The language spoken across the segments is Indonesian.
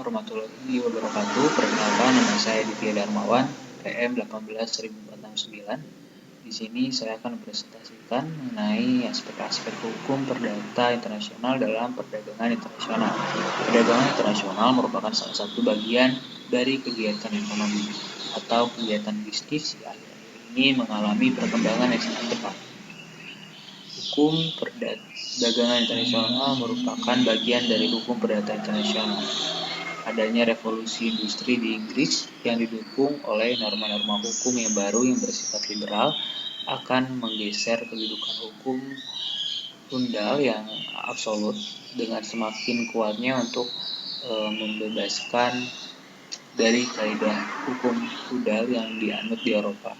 warahmatullahi wabarakatuh. Perkenalkan, nama saya Ditya Darmawan, PM 18469. Di sini saya akan mempresentasikan mengenai aspek-aspek hukum perdata internasional dalam perdagangan internasional. Perdagangan internasional merupakan salah satu bagian dari kegiatan ekonomi atau kegiatan bisnis yang akhir-akhir ini mengalami perkembangan yang sangat cepat. Hukum perdagangan internasional merupakan bagian dari hukum perdata internasional. Adanya revolusi industri di Inggris yang didukung oleh norma-norma hukum yang baru yang bersifat liberal akan menggeser kedudukan hukum fundal yang absolut dengan semakin kuatnya untuk membebaskan dari kaidah hukum feudal yang dianut di Eropa.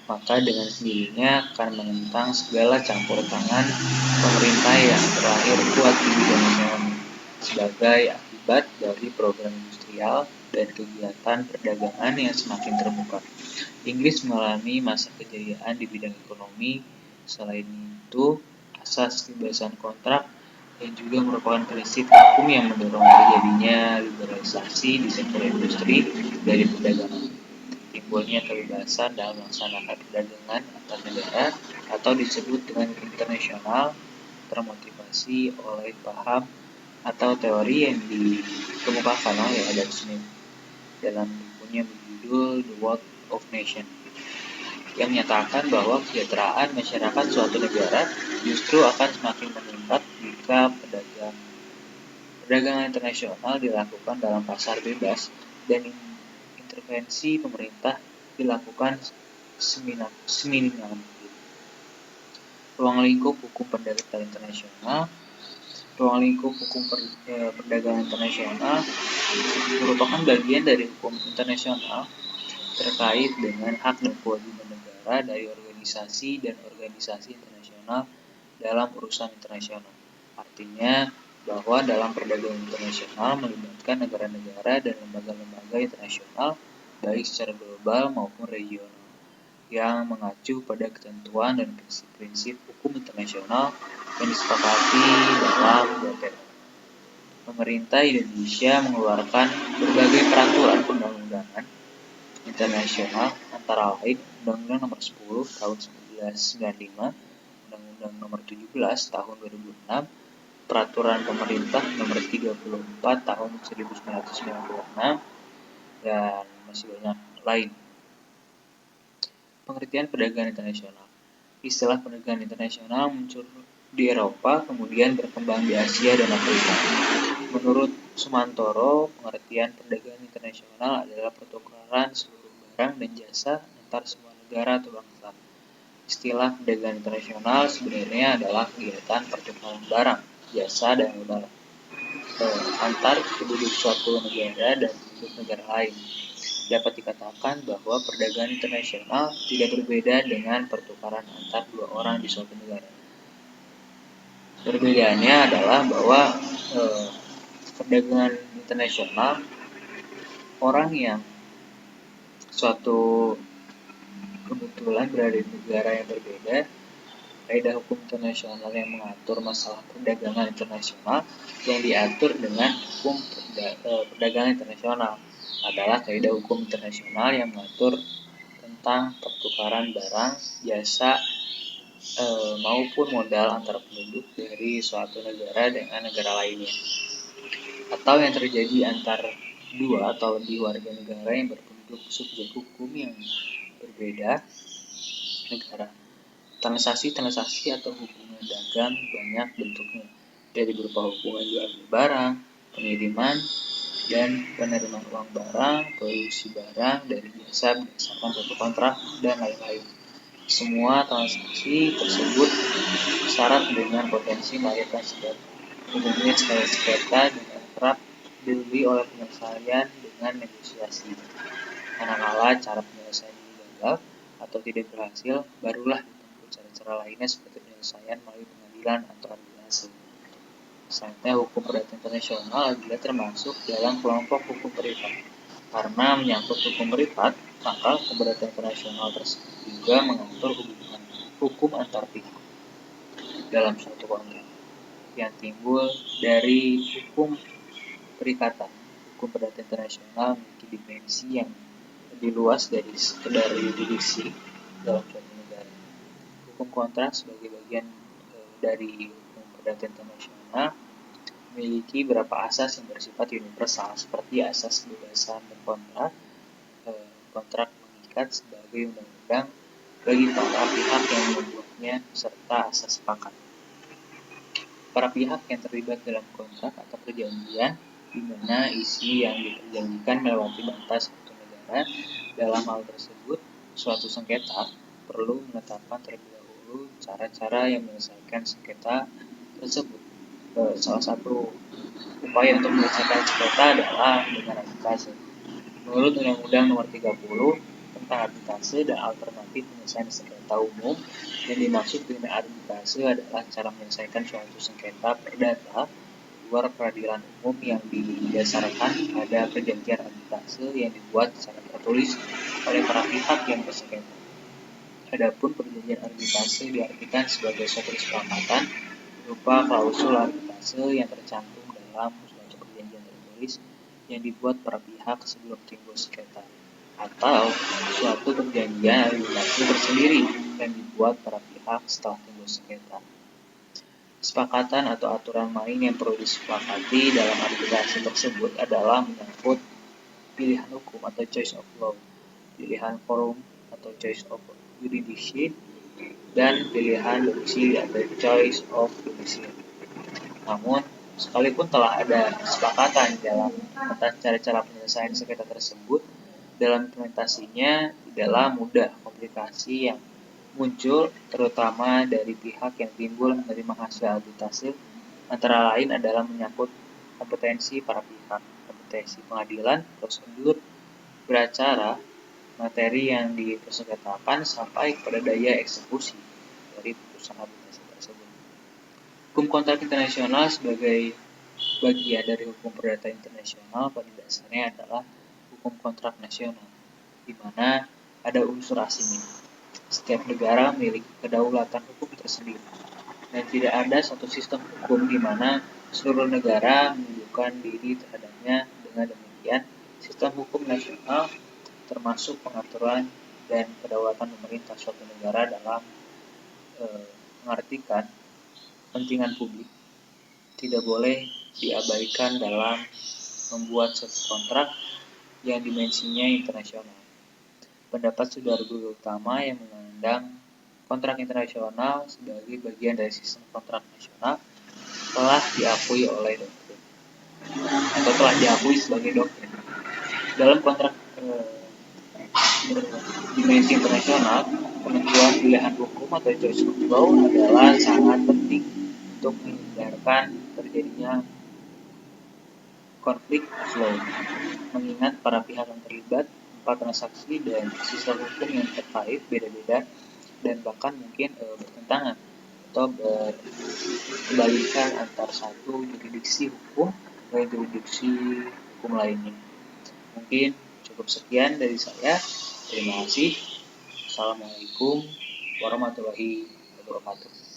Maka dengan sendirinya akan menentang segala campur tangan pemerintah yang terakhir kuat di bidang ekonomi sebagai akibat dari program industrial dan kegiatan perdagangan yang semakin terbuka. Inggris mengalami masa kejayaan di bidang ekonomi. Selain itu, asas kebebasan kontrak yang juga merupakan prinsip hukum yang mendorong terjadinya liberalisasi di sektor industri dari perdagangan. Timbulnya kebebasan dalam melaksanakan perdagangan antar negara atau disebut dengan internasional termotivasi oleh paham atau teori yang dikemukakan oleh Adam Smith dalam bukunya berjudul The Wealth of Nations, yang menyatakan bahwa kesejahteraan masyarakat suatu negara justru akan semakin meningkat jika perdagangan internasional dilakukan dalam pasar bebas dan intervensi pemerintah dilakukan seminimal mungkin. Ruang lingkup hukum perdagangan internasional. Ruang lingkup hukum perdagangan internasional merupakan bagian dari hukum internasional terkait dengan hak dan kewajiban negara dari organisasi dan organisasi internasional dalam urusan internasional. Artinya bahwa dalam perdagangan internasional melibatkan negara-negara dan lembaga-lembaga internasional baik secara global maupun regional yang mengacu pada ketentuan dan prinsip-prinsip hukum internasional yang disepakati dalam WTO. Pemerintah Indonesia mengeluarkan berbagai peraturan perundang-undangan internasional antara lain Undang-Undang Nomor 10 Tahun 1995, Undang-Undang Nomor 17 Tahun 2006, Peraturan Pemerintah Nomor 34 Tahun 1996, dan masih banyak lain. Pengertian perdagangan internasional. Istilah perdagangan internasional muncul di Eropa, kemudian berkembang di Asia dan Afrika. Menurut Sumantoro, pengertian perdagangan internasional adalah pertukaran seluruh barang dan jasa antar semua negara atau bangsa. Istilah perdagangan internasional sebenarnya adalah kegiatan pertukaran barang, jasa, dan modal antar penduduk suatu negara dan penduduk negara lain. Dapat dikatakan bahwa perdagangan internasional tidak berbeda dengan pertukaran antar dua orang di suatu negara. Perbedaannya adalah bahwa perdagangan internasional, orang yang suatu kebetulan berada di negara yang berbeda, kaidah hukum internasional yang mengatur masalah perdagangan internasional yang diatur dengan hukum perdagangan internasional adalah kaidah hukum internasional yang mengatur tentang pertukaran barang, jasa, maupun modal antar penduduk dari suatu negara dengan negara lainnya, atau yang terjadi antar dua atau lebih warga negara yang berpenduduk subjek hukum yang berbeda negara. Transaksi atau hubungan dagang banyak bentuknya, dari berupa hubungan jual beli barang, pengiriman dan penerimaan uang barang, produksi barang dari jasa berdasarkan suatu kontrak, dan lain-lain. Semua transaksi tersebut syarat dengan potensi melahirkan sengketa. Umumnya sengketa dengan kerap dibeli oleh penyelesaian dengan negosiasi. Manakala cara penyelesaian ini gagal atau tidak berhasil, barulah ditempuh cara-cara lainnya seperti penyelesaian melalui pengadilan atau arbitrase. Misalnya hukum perdata internasional juga termasuk dalam kelompok hukum privat. Karena menyangkut hukum privat, maka hukum perdata internasional tersebut juga mengatur hubungan hukum antar pihak dalam suatu kontrak yang timbul dari hukum perikatan. hukum perdata internasional memiliki dimensi yang lebih luas dari sekedar yurisdiksi dalam suatu negara. Hukum kontrak sebagai bagian dari hukum perdata internasional memiliki beberapa asas yang bersifat universal, seperti asas kebebasan berkontrak, kontrak mengikat sebagai undang-undang bagi para pihak yang membuatnya, serta asas sepakat. Para pihak yang terlibat dalam kontrak atau perjanjian di mana isi yang diperjanjikan melewati batas satu negara. Dalam hal tersebut, suatu sengketa perlu menetapkan terlebih dahulu cara-cara yang menyelesaikan sengketa tersebut. Salah satu upaya untuk menyelesaikan sengketa adalah dengan arbitrase. Menurut Undang-Undang Nomor 30 tentang arbitrase dan alternatif penyelesaian sengketa umum, yang dimaksud dengan arbitrase adalah cara menyelesaikan suatu sengketa perdata luar peradilan umum yang didasarkan pada perjanjian arbitrase yang dibuat secara tertulis oleh para pihak yang bersengketa. Adapun perjanjian arbitrase diartikan sebagai suatu kesepakatan berupa klausul arbitrase yang tercantum dalam suatu perjanjian tertulis yang dibuat para pihak sebelum timbul sengketa, atau suatu perjanjian arbitrase tersendiri yang dibuat para pihak setelah timbul sengketa. Kesepakatan atau aturan main yang perlu disepakati dalam arbitrase tersebut adalah menyangkut pilihan hukum atau choice of law, pilihan forum atau choice of jurisdiction, dan pilihan domisili atau choice of domicile. Namun, sekalipun telah ada kesepakatan dalam atas cara-cara penyelesaian sengketa tersebut, dalam implementasinya tidaklah mudah. Komplikasi yang muncul terutama dari pihak yang timbul menerima hasil arbitrase antara lain adalah menyangkut kompetensi para pihak, kompetensi pengadilan, prosedur beracara, materi yang dipersengketakan, sampai kepada daya eksekusi dari putusan arbitrase tersebut. Hukum kontrak internasional sebagai bagian dari hukum perdata internasional pada dasarnya adalah hukum kontrak nasional, di mana ada unsur asingnya. Setiap negara memiliki kedaulatan hukum tersendiri, dan tidak ada satu sistem hukum di mana seluruh negara menunjukkan diri terhadapnya. Dengan demikian, sistem hukum nasional termasuk pengaturan dan kedaulatan pemerintah suatu negara dalam mengartikan kepentingan publik tidak boleh diabaikan dalam membuat suatu kontrak yang dimensinya internasional. Pendapat Saudara Guru Utama yang memandang kontrak internasional sebagai bagian dari sistem kontrak nasional telah diakui oleh doktrin atau telah diakui sebagai doktrin. Dalam kontrak dimensi internasional, penentuan pilihan hukum atau choice of law adalah sangat penting untuk menghindarkan terjadinya konflik of law, mengingat para pihak yang terlibat, empat transaksi dan sistem hukum yang terkait beda-beda dan bahkan mungkin bertentangan atau berkebalikan antar satu jurisdiksi hukum dan jurisdiksi hukum lainnya. Mungkin cukup sekian dari saya. Terima kasih. Assalamualaikum warahmatullahi wabarakatuh.